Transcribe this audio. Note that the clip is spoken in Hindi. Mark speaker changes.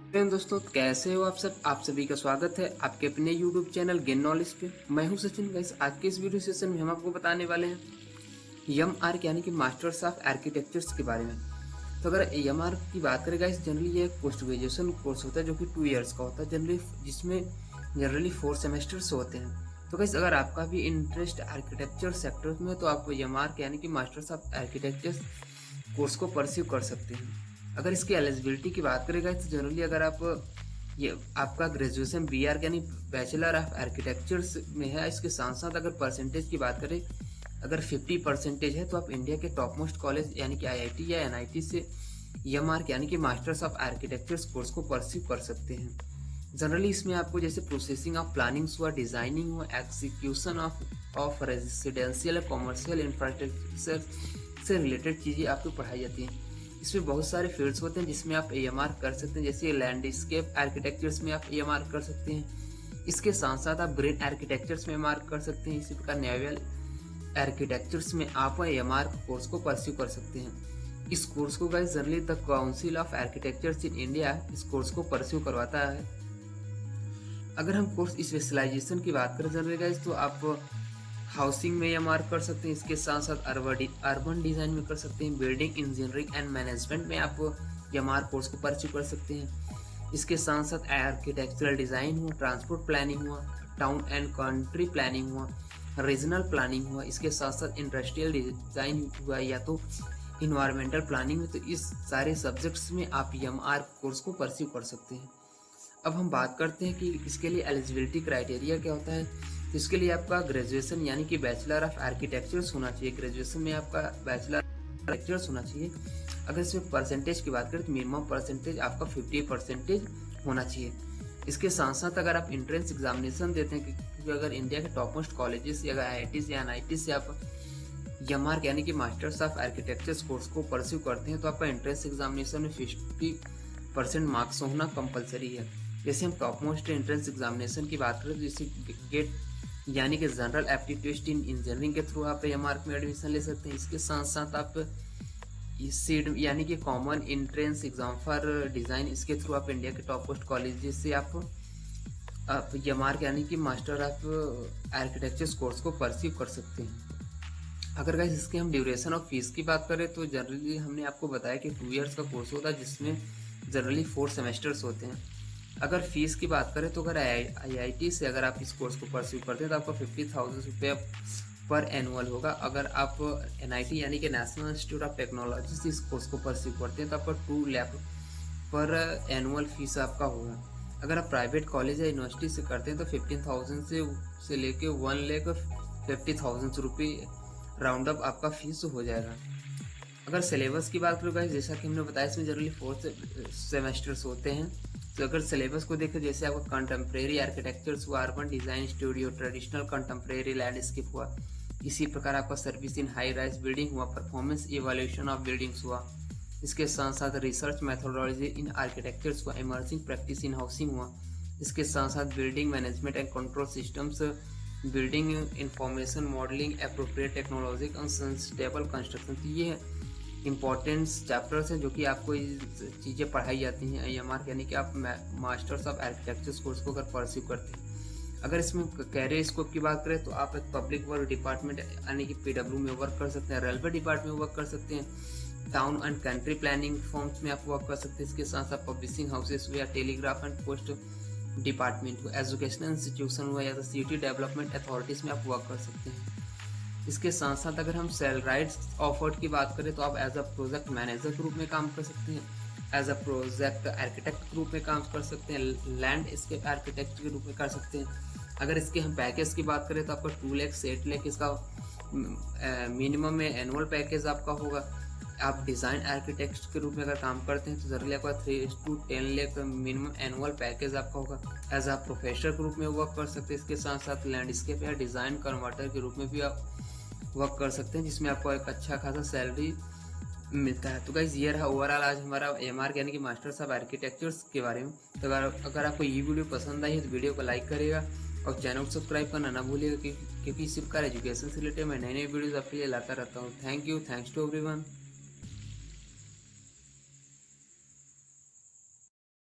Speaker 1: दोस्तों, कैसे हो आप सब। आप सभी का स्वागत है आपके अपने YouTube चैनल गेन नॉलेज पे। मैं हूं सचिन। गाइस, आज के इस वीडियो सेशन में हम आपको बताने वाले हैं EMR यानी कि मास्टर्स ऑफ आर्किटेक्चर्स के बारे में। तो अगर EMR की बात करें गाइस, जनरली ये पोस्ट ग्रेजुएशन कोर्स होता है जो कि 2 इयर्स का होता है जनरली, जिसमें जनरली 4 सेमेस्टर्स होते हैं। तो गाइस, अगर आपका भी इंटरेस्ट आर्किटेक्चर सेक्टर में है तो आप EMR यानी कि मास्टर्स ऑफ आर्किटेक्चर्स कोर्स को परस्यू कर सकते हैं। अगर इसकी एलिजिबिलिटी की बात करें तो जनरली अगर आप ये आपका ग्रेजुएशन BR यानी बैचलर ऑफ आर्किटेक्चर्स में है, इसके साथ साथ अगर परसेंटेज की बात करें, अगर 50% है तो आप इंडिया के टॉप मोस्ट कॉलेज यानी कि IIT या NIT से EMR यानी कि मास्टर्स ऑफ आर्किटेक्चर्स कोर्स को परस्यू कर सकते हैं। जनरली इसमें आपको जैसे प्रोसेसिंग ऑफ प्लानिंग्स हुआ, डिजाइनिंग हुआ, execution of residential commercial infrastructure से रिलेटेड चीज़ें आपको पढ़ाई जाती हैं। इसमें बहुत सारे फील्ड्स होते हैं जिसमें आप EMR कर सकते हैं, जैसे लैंडस्केप आर्किटेक्चर्स में आप EMR कर सकते हैं। इसके साथ साथ आप ग्रीन आर्किटेक्चर्स में EMR कर सकते हैं। इसी प्रकार नेवल आर्किटेक्चर्स में आप EMR कोर्स को परस्यू कर सकते हैं। इस कोर्स को guys generally the council of architectures in India इस कोर्स को परस्यू करवाता है। अगर हम कोर्स स्पेशलाइजेशन की बात करें जनरली गाइस, तो आप हाउसिंग में EMR कर सकते हैं। इसके साथ साथ अर्बन डिजाइन में कर सकते हैं। बिल्डिंग इंजीनियरिंग एंड मैनेजमेंट में आप EMR कोर्स को परस्यू कर सकते हैं। इसके साथ साथ आर्किटेक्चरल डिजाइन हुआ, ट्रांसपोर्ट प्लानिंग हुआ, टाउन एंड कंट्री प्लानिंग हुआ, रीजनल प्लानिंग हुआ, इसके साथ साथ इंडस्ट्रियल डिजाइन हुआ या तो इन्वायरमेंटल प्लानिंग हुआ। तो इस सारे सब्जेक्ट्स में आप EMR कोर्स को परस्यू कर सकते हैं। अब हम बात करते हैं कि इसके लिए एलिजिबिलिटी क्राइटेरिया क्या होता है। तो इसके लिए आपका ग्रेजुएशन यानी कि बैचलर ऑफ आर्किटेक्चर्स होना चाहिए। ग्रेजुएशन में आपका बैचलर आर्किटेक्चर्स होना चाहिए। अगर इसमें परसेंटेज की बात करें तो मिनिमम परसेंटेज आपका 50% होना चाहिए। इसके साथ साथ अगर आप एंट्रेंस एग्जामिनेशन देते हैं, क्योंकि अगर इंडिया के टॉप मोस्ट कॉलेजेस या IIT या NIT से आप EMR यानी कि मास्टर्स ऑफ आर्किटेक्चर्स कोर्स को परस्यू करते हैं तो आपका एंट्रेंस एग्जामिनेशन में 50% मार्क्स होना कंपलसरी है। जैसे हम टॉप मोस्ट एंट्रेंस एग्जामिनेशन की बात करें तो जैसे गेट यानी कि general aptitude test in engineering के थ्रू आप EMR में एडमिशन ले सकते हैं। इसके साथ साथ आप सीड यानी कि common entrance exam for design, इसके थ्रू आप इंडिया के टॉप मोस्ट कॉलेजेस से आप EMR यानी कि मास्टर ऑफ आर्किटेक्चर्स कोर्स को परस्यू कर सकते हैं। अगर गाइस इसके हम ड्यूरेशन ऑफ फीस की बात करें तो जनरली हमने आपको बताया कि 2 इयर्स का कोर्स होता है जिसमें जनरली 4 सेमेस्टर्स होते हैं। अगर फीस की बात करें तो अगर IIT से अगर आप इस कोर्स को परस्यू करते हैं तो आपका 50,000 रुपये पर एनुअल होगा। अगर आप NIT यानी कि नेशनल इंस्टीट्यूट ऑफ टेक्नोलॉजी से इस कोर्स को परस्यू करते हैं तो आपका 2 लाख पर एनुअल फीस आपका होगा। अगर आप प्राइवेट कॉलेज या यूनिवर्सिटी से करते हैं तो 15,000 से लेके 1,50,000 रुपये राउंड अप आपका फीस हो जाएगा। अगर सिलेबस की बात करूँ गाइस, जैसा कि हमने बताया इसमें जनरली 4 सेमेस्टर्स होते हैं। तो अगर सिलेबस को देखें, जैसे आपका कंटेम्प्रेरी आर्किटेक्चर्स हुआ, urban design studio, traditional contemporary landscape हुआ, इसी प्रकार आपका service in high rise building हुआ, परफॉर्मेंस इवैल्यूएशन ऑफ बिल्डिंग्स हुआ, इसके साथ साथ रिसर्च मेथोडोलॉजी इन आर्किटेक्चर्स हुआ, इमर्जिंग प्रैक्टिस इन हाउसिंग हुआ, इसके साथ साथ building management and control systems, building information modelling, appropriate technology and sustainable construction. तो ये इंपॉर्टेंट्स चैप्टर्स हैं जो कि आपको चीज़ें पढ़ाई जाती हैं EMR यानी कि आप मास्टर्स ऑफ आर्किटेक्चर्स कोर्स को अगर परस्यू करते हैं। अगर इसमें कैरियर स्कोप की बात करें तो आप एक पब्लिक वर्क डिपार्टमेंट यानी कि PW में वर्क कर सकते हैं, रेलवे डिपार्टमेंट में वर्क कर सकते हैं, town and country planning forms में आप वर्क कर सकते हैं। इसके साथ साथ पब्लिशिंग हाउसेस हुआ, टेलीग्राफ एंड पोस्ट डिपार्टमेंट हुआ, एजुकेशनल इंस्टीट्यूशन हुआ या तो सिटी डेवलपमेंट अथॉरिटीज़ में आप वर्क कर सकते हैं। इसके साथ साथ अगर हम सैलराइड ऑफर्ड की बात करें तो आप as a project manager group में काम कर सकते हैं, as a project architect group में काम कर सकते हैं, लैंडस्केप आर्किटेक्ट के रूप में कर सकते हैं। अगर इसके हम पैकेज की बात करें तो आपका 2 लाख से 8 लाख इसका मिनिमम में एनुअल पैकेज आपका होगा। आप डिज़ाइन आर्किटेक्ट के रूप में अगर काम करते हैं तो जनरली आपका 3 to 10 lakh minimum annual package आपका होगा। एज अ प्रोफेसर के रूप में वर्क कर सकते हैं। इसके साथ साथ लैंडस्केप या डिज़ाइन कन्वर्टर के रूप में भी आप वर्क कर सकते हैं, जिसमें आपको एक अच्छा खासा सैलरी मिलता है। तो गाइस ये रहा ओवरऑल आज हमारा EMR यानी कि मास्टर्स ऑफ आर्किटेक्चर्स के बारे में। तो अगर आपको ये वीडियो पसंद आई है तो वीडियो को लाइक करेगा और चैनल को सब्सक्राइब करना ना भूलिएगा, क्योंकि इसी प्रकार एजुकेशन से रिलेटेड मैं नए वीडियोज़ आपके लिए लाता रहता हूँ। Thank you, thanks to everyone.